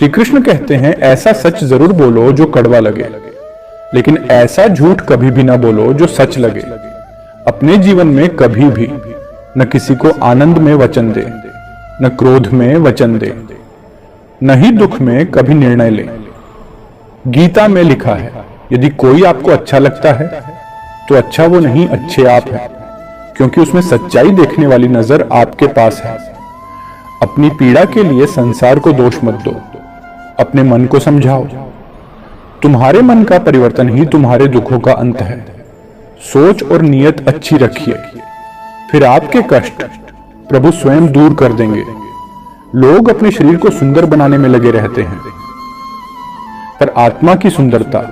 श्री कृष्ण कहते हैं, ऐसा सच जरूर बोलो जो कड़वा लगे, लेकिन ऐसा झूठ कभी भी ना बोलो जो सच लगे। अपने जीवन में कभी भी न किसी को आनंद में वचन दे, न क्रोध में वचन दे, न ही दुख में कभी निर्णय ले। गीता में लिखा है, यदि कोई आपको अच्छा लगता है तो अच्छा वो नहीं, अच्छे आप हैं, क्योंकि उसमें सच्चाई देखने वाली नजर आपके पास है। अपनी पीड़ा के लिए संसार को दोष मत दो, अपने मन को समझाओ। तुम्हारे मन का परिवर्तन ही तुम्हारे दुखों का अंत है। सोच और नियत अच्छी रखिए, फिर आपके कष्ट प्रभु स्वयं दूर कर देंगे। लोग अपने शरीर को सुंदर बनाने में लगे रहते हैं, पर आत्मा की सुंदरता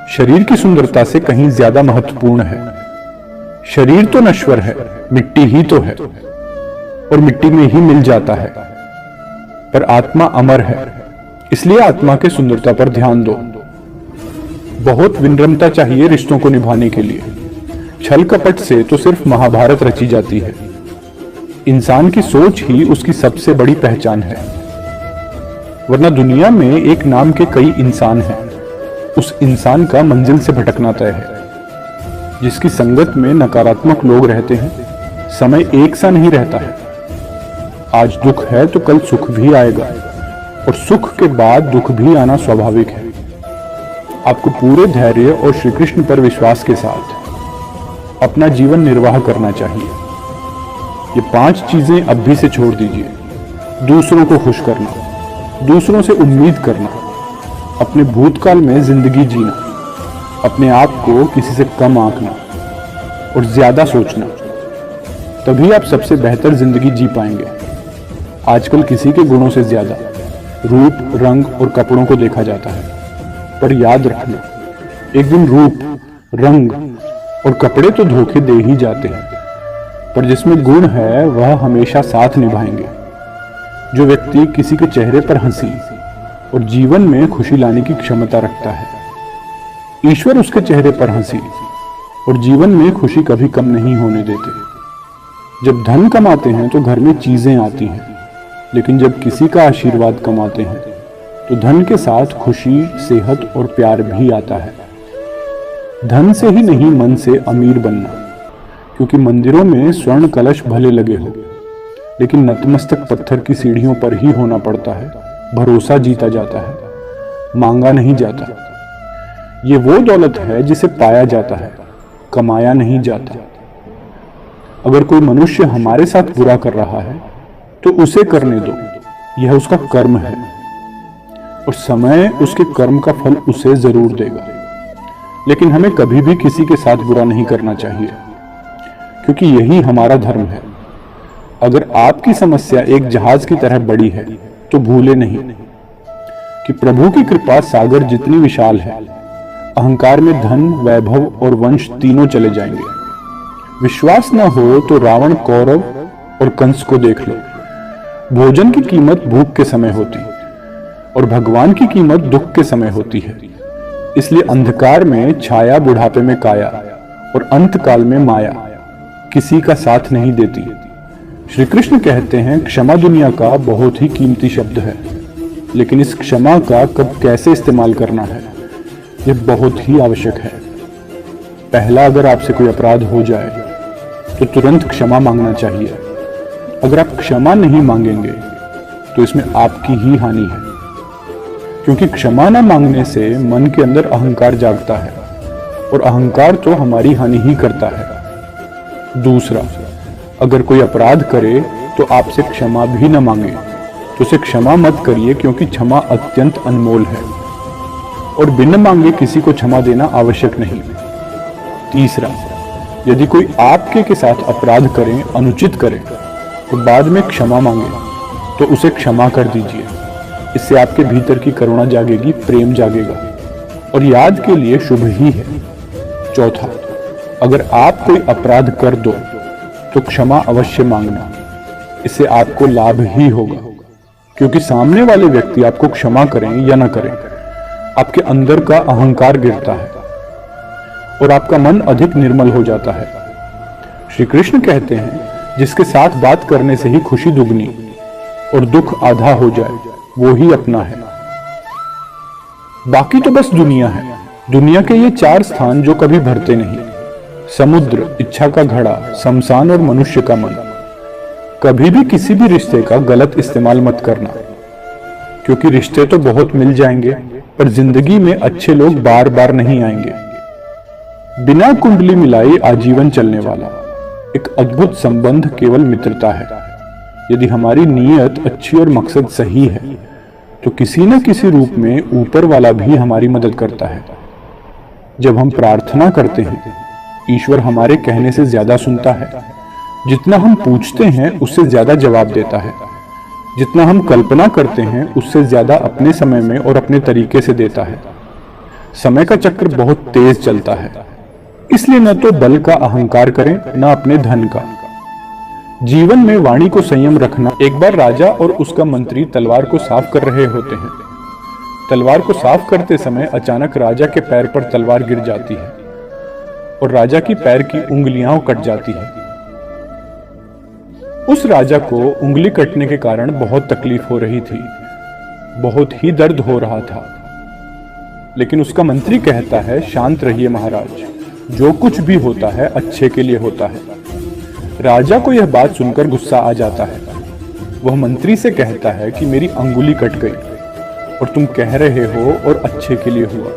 शरीर की सुंदरता से कहीं ज्यादा महत्वपूर्ण है। शरीर तो नश्वर है, मिट्टी ही तो है और मिट्टी में ही मिल जाता है, पर आत्मा अमर है, इसलिए आत्मा के सुंदरता पर ध्यान दो। बहुत विनम्रता चाहिए रिश्तों को निभाने के लिए। छल कपट से तो सिर्फ महाभारत रची जाती है। इंसान की सोच ही उसकी सबसे बड़ी पहचान है, वरना दुनिया में एक नाम के कई इंसान हैं। उस इंसान का मंजिल से भटकना तय है। जिसकी संगत में नकारात्मक लोग रहते हैं, समय एक सा नहीं रहता है। आज दुख है तो कल सुख भी आएगा, और सुख के बाद दुख भी आना स्वाभाविक है। आपको पूरे धैर्य और श्री कृष्ण पर विश्वास के साथ अपना जीवन निर्वाह करना चाहिए। ये 5 चीजें अभी से छोड़ दीजिए। दूसरों को खुश करना, दूसरों से उम्मीद करना, अपने भूतकाल में जिंदगी जीना, अपने आप को किसी से कम आंकना और ज्यादा सोचना, तभी आप सबसे बेहतर जिंदगी जी पाएंगे। आजकल किसी के गुणों से ज्यादा रूप, रंग और कपड़ों को देखा जाता है, पर याद रखना, एक दिन रूप, रंग और कपड़े तो धोखे दे ही जाते हैं, पर जिसमें गुण है वह हमेशा साथ निभाएंगे। जो व्यक्ति किसी के चेहरे पर हंसी और जीवन में खुशी लाने की क्षमता रखता है, ईश्वर उसके चेहरे पर हंसी और जीवन में खुशी कभी कम नहीं होने देते। जब धन कमाते हैं तो घर में चीजें आती हैं, लेकिन जब किसी का आशीर्वाद कमाते हैं तो धन के साथ खुशी, सेहत और प्यार भी आता है। धन से ही नहीं, मन से अमीर बनना, क्योंकि मंदिरों में स्वर्ण कलश भले लगे हो, लेकिन नतमस्तक पत्थर की सीढ़ियों पर ही होना पड़ता है। भरोसा जीता जाता है, मांगा नहीं जाता। ये वो दौलत है जिसे पाया जाता है, कमाया नहीं जाता। अगर कोई मनुष्य हमारे साथ बुरा कर रहा है तो उसे करने दो, यह उसका कर्म है और समय उसके कर्म का फल उसे जरूर देगा। लेकिन हमें कभी भी किसी के साथ बुरा नहीं करना चाहिए, क्योंकि यही हमारा धर्म है। अगर आपकी समस्या एक जहाज की तरह बड़ी है तो भूले नहीं कि प्रभु की कृपा सागर जितनी विशाल है। अहंकार में धन, वैभव और वंश तीनों चले जाएंगे। विश्वास न हो तो रावण, कौरव और कंस को देख लो। भोजन की कीमत भूख के समय होती और भगवान की कीमत दुख के समय होती है। इसलिए अंधकार में छाया, बुढ़ापे में काया और अंत काल में माया किसी का साथ नहीं देती। श्री कृष्ण कहते हैं, क्षमा दुनिया का बहुत ही कीमती शब्द है, लेकिन इस क्षमा का कब कैसे इस्तेमाल करना है यह बहुत ही आवश्यक है। पहला, अगर आपसे कोई अपराध हो जाए तो तुरंत क्षमा मांगना चाहिए। अगर आप क्षमा नहीं मांगेंगे तो इसमें आपकी ही हानि है, क्योंकि क्षमा न मांगने से मन के अंदर अहंकार जागता है और अहंकार तो हमारी हानि ही करता है। दूसरा, अगर कोई अपराध करे तो आपसे क्षमा भी न मांगे तो उसे क्षमा मत करिए, क्योंकि क्षमा अत्यंत अनमोल है और बिना मांगे किसी को क्षमा देना आवश्यक नहीं। तीसरा, यदि कोई आपके के साथ अपराध करे, अनुचित करे, तो बाद में क्षमा मांगे तो उसे क्षमा कर दीजिए। इससे आपके भीतर की करुणा जागेगी, प्रेम जागेगा और याद के लिए शुभ ही है। चौथा, अगर आप कोई अपराध कर दो तो क्षमा अवश्य मांगना, इससे आपको लाभ ही होगा, क्योंकि सामने वाले व्यक्ति आपको क्षमा करें या न करें, आपके अंदर का अहंकार गिरता है और आपका मन अधिक निर्मल हो जाता है। श्री कृष्ण कहते हैं, जिसके साथ बात करने से ही खुशी दुगनी और दुख आधा हो जाए वो ही अपना है। बाकी तो बस दुनिया है। दुनिया के ये 4 स्थान जो कभी भरते नहीं, समुद्र, इच्छा का घड़ा, शमशान और मनुष्य का मन। कभी भी किसी भी रिश्ते का गलत इस्तेमाल मत करना, क्योंकि रिश्ते तो बहुत मिल जाएंगे पर जिंदगी में अच्छे लोग बार बार नहीं आएंगे। बिना कुंडली मिलाई आजीवन चलने वाला एक अद्भुत संबंध केवल मित्रता है। यदि हमारी नीयत अच्छी और मकसद सही है तो किसी न किसी रूप में ऊपर वाला भी हमारी मदद करता है। जब हम प्रार्थना करते हैं, ईश्वर हमारे कहने से ज्यादा सुनता है। जितना हम पूछते हैं उससे ज्यादा जवाब देता है। जितना हम कल्पना करते हैं उससे ज्यादा अपने समय में और अपने तरीके से देता है। समय का चक्र बहुत तेज चलता है, इसलिए न तो बल का अहंकार करें न अपने धन का। जीवन में वाणी को संयम रखना। एक बार राजा और उसका मंत्री तलवार को साफ कर रहे होते हैं। तलवार को साफ करते समय अचानक राजा के पैर पर तलवार गिर जाती है और राजा की पैर की उंगलियां कट जाती है। उस राजा को उंगली कटने के कारण बहुत तकलीफ हो रही थी, बहुत ही दर्द हो रहा था। लेकिन उसका मंत्री कहता है, शांत रहिए महाराज, जो कुछ भी होता है अच्छे के लिए होता है। राजा को यह बात सुनकर गुस्सा आ जाता है। वह मंत्री से कहता है कि मेरी अंगुली कट गई और तुम कह रहे हो और अच्छे के लिए हुआ।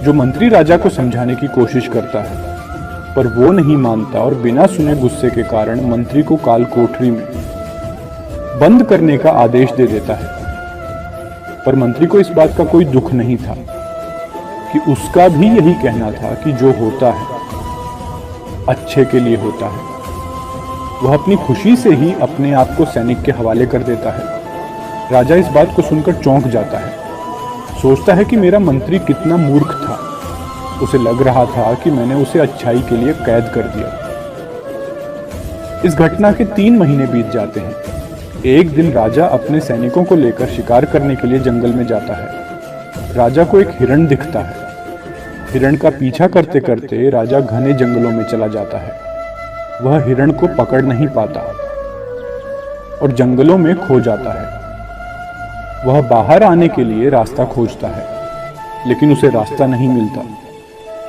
जो मंत्री राजा को समझाने की कोशिश करता है पर वो नहीं मानता और बिना सुने गुस्से के कारण मंत्री को काल कोठरी में बंद करने का आदेश दे देता है। पर मंत्री को इस बात का कोई दुख नहीं था कि उसका भी यही कहना था कि जो होता है अच्छे के लिए होता है। वह अपनी खुशी से ही अपने आप को सैनिक के हवाले कर देता है। राजा इस बात को सुनकर चौंक जाता है, सोचता है कि मेरा मंत्री कितना मूर्ख था। उसे लग रहा था कि मैंने उसे अच्छाई के लिए कैद कर दिया। इस घटना के 3 महीने बीत जाते हैं। एक दिन राजा अपने सैनिकों को लेकर शिकार करने के लिए जंगल में जाता है। राजा को एक हिरण दिखता है। हिरण का पीछा करते करते राजा घने जंगलों में चला जाता है। वह हिरण को पकड़ नहीं पाता और जंगलों में खो जाता है। वह बाहर आने के लिए रास्ता खोजता है, लेकिन उसे रास्ता नहीं मिलता।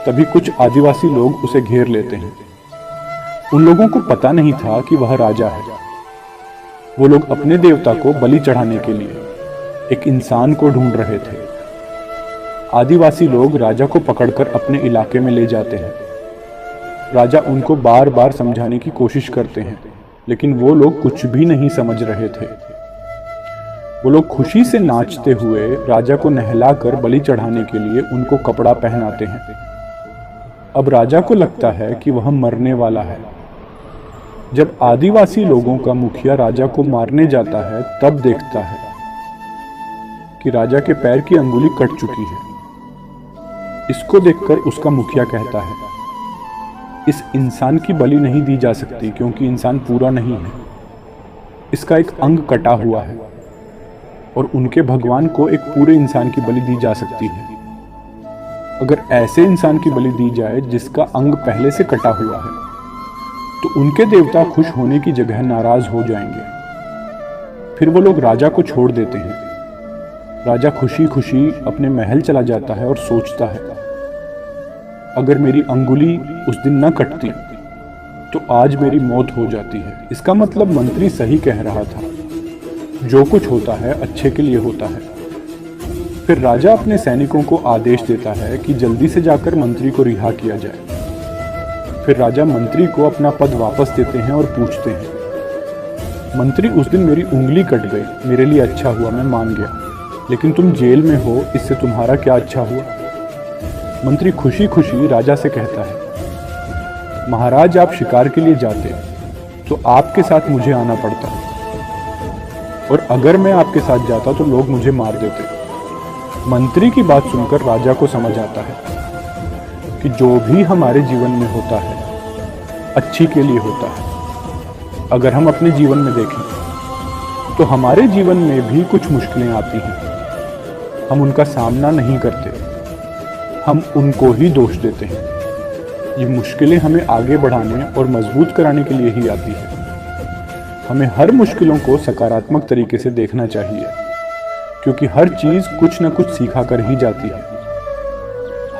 तभी कुछ आदिवासी लोग उसे घेर लेते हैं। उन लोगों को पता नहीं था कि वह राजा है। वो लोग अपने देवता को बलि चढ़ाने के लिए एक इंसान को ढूंढ रहे थे। आदिवासी लोग राजा को पकड़कर अपने इलाके में ले जाते हैं। राजा उनको बार बार समझाने की कोशिश करते हैं, लेकिन वो लोग कुछ भी नहीं समझ रहे थे। वो लोग खुशी से नाचते हुए राजा को नहलाकर बलि चढ़ाने के लिए उनको कपड़ा पहनाते हैं। अब राजा को लगता है कि वह मरने वाला है। जब आदिवासी लोगों का मुखिया राजा को मारने जाता है, तब देखता है कि राजा के पैर की अंगुली कट चुकी है। इसको देखकर उसका मुखिया कहता है, इस इंसान की बलि नहीं दी जा सकती क्योंकि इंसान पूरा नहीं है। इसका एक अंग कटा हुआ है और उनके भगवान को एक पूरे इंसान की बलि दी जा सकती है। अगर ऐसे इंसान की बलि दी जाए जिसका अंग पहले से कटा हुआ है, तो उनके देवता खुश होने की जगह नाराज हो जाएंगे। फिर वो लोग राजा को छोड़ देते हैं। राजा खुशी खुशी अपने महल चला जाता है और सोचता है, अगर मेरी अंगुली उस दिन न कटती तो आज मेरी मौत हो जाती है। इसका मतलब मंत्री सही कह रहा था, जो कुछ होता है अच्छे के लिए होता है। फिर राजा अपने सैनिकों को आदेश देता है कि जल्दी से जाकर मंत्री को रिहा किया जाए। फिर राजा मंत्री को अपना पद वापस देते हैं और पूछते हैं, मंत्री उस दिन मेरी उंगली कट गई, मेरे लिए अच्छा हुआ, मैं मान गया, लेकिन तुम जेल में हो, इससे तुम्हारा क्या अच्छा हुआ? मंत्री खुशी खुशी राजा से कहता है, महाराज आप शिकार के लिए जाते तो आपके साथ मुझे आना पड़ता, और अगर मैं आपके साथ जाता तो लोग मुझे मार देते। मंत्री की बात सुनकर राजा को समझ आता है कि जो भी हमारे जीवन में होता है अच्छी के लिए होता है। अगर हम अपने जीवन में देखें तो हमारे जीवन में भी कुछ मुश्किलें आती हैं। हम उनका सामना नहीं करते, हम उनको ही दोष देते हैं। ये मुश्किलें हमें आगे बढ़ाने और मजबूत कराने के लिए ही आती है। हमें हर मुश्किलों को सकारात्मक तरीके से देखना चाहिए, क्योंकि हर चीज कुछ न कुछ सिखा कर ही जाती है।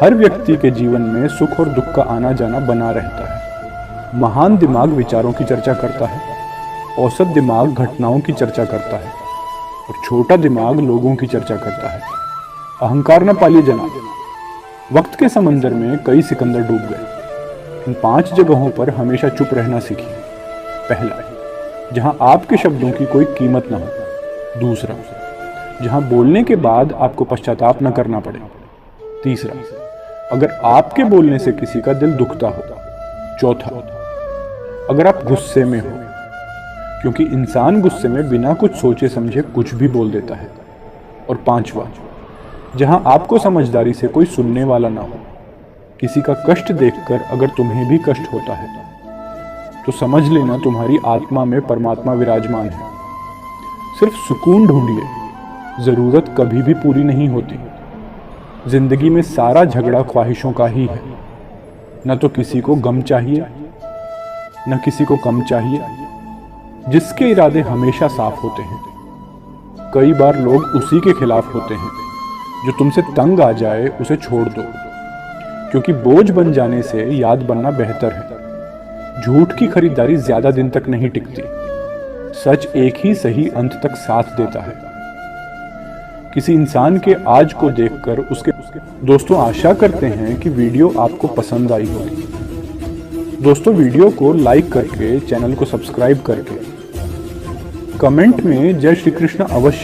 हर व्यक्ति के जीवन में सुख और दुख का आना जाना बना रहता है। महान दिमाग विचारों की चर्चा करता है, औसत दिमाग घटनाओं की चर्चा करता है और छोटा दिमाग लोगों की चर्चा करता है। अहंकार न पालिए जनाब। वक्त के समंदर में कई सिकंदर डूब गए। इन 5 जगहों पर हमेशा चुप रहना सीखिए। पहला, जहां आपके शब्दों की कोई कीमत न हो। दूसरा, जहां बोलने के बाद आपको पश्चाताप न करना पड़े। तीसरा, अगर आपके बोलने से किसी का दिल दुखता हो। चौथा, अगर आप गुस्से में हो, क्योंकि इंसान गुस्से में बिना कुछ सोचे समझे कुछ भी बोल देता है। और पांचवा, जहां आपको समझदारी से कोई सुनने वाला ना हो। किसी का कष्ट देखकर अगर तुम्हें भी कष्ट होता है तो समझ लेना तुम्हारी आत्मा में परमात्मा विराजमान है। सिर्फ सुकून ढूंढिए, जरूरत कभी भी पूरी नहीं होती। जिंदगी में सारा झगड़ा ख्वाहिशों का ही है। न तो किसी को गम चाहिए, न किसी को कम चाहिए। जिसके इरादे हमेशा साफ होते हैं। कई बार लोग उसी के खिलाफ होते हैं। जो तुमसे तंग आ जाए उसे छोड़ दो, क्योंकि बोझ बन जाने से याद बनना बेहतर है। झूठ की खरीदारी ज्यादा दिन तक नहीं टिकती। सच एक ही सही अंत तक साथ देता है। किसी इंसान के आज को देखकर उसके दोस्तों आशा करते हैं कि वीडियो आपको पसंद आई होगी। दोस्तों, वीडियो को लाइक करके, चैनल को सब्सक्राइब करके, कमेंट में जय श्री कृष्ण अवश्य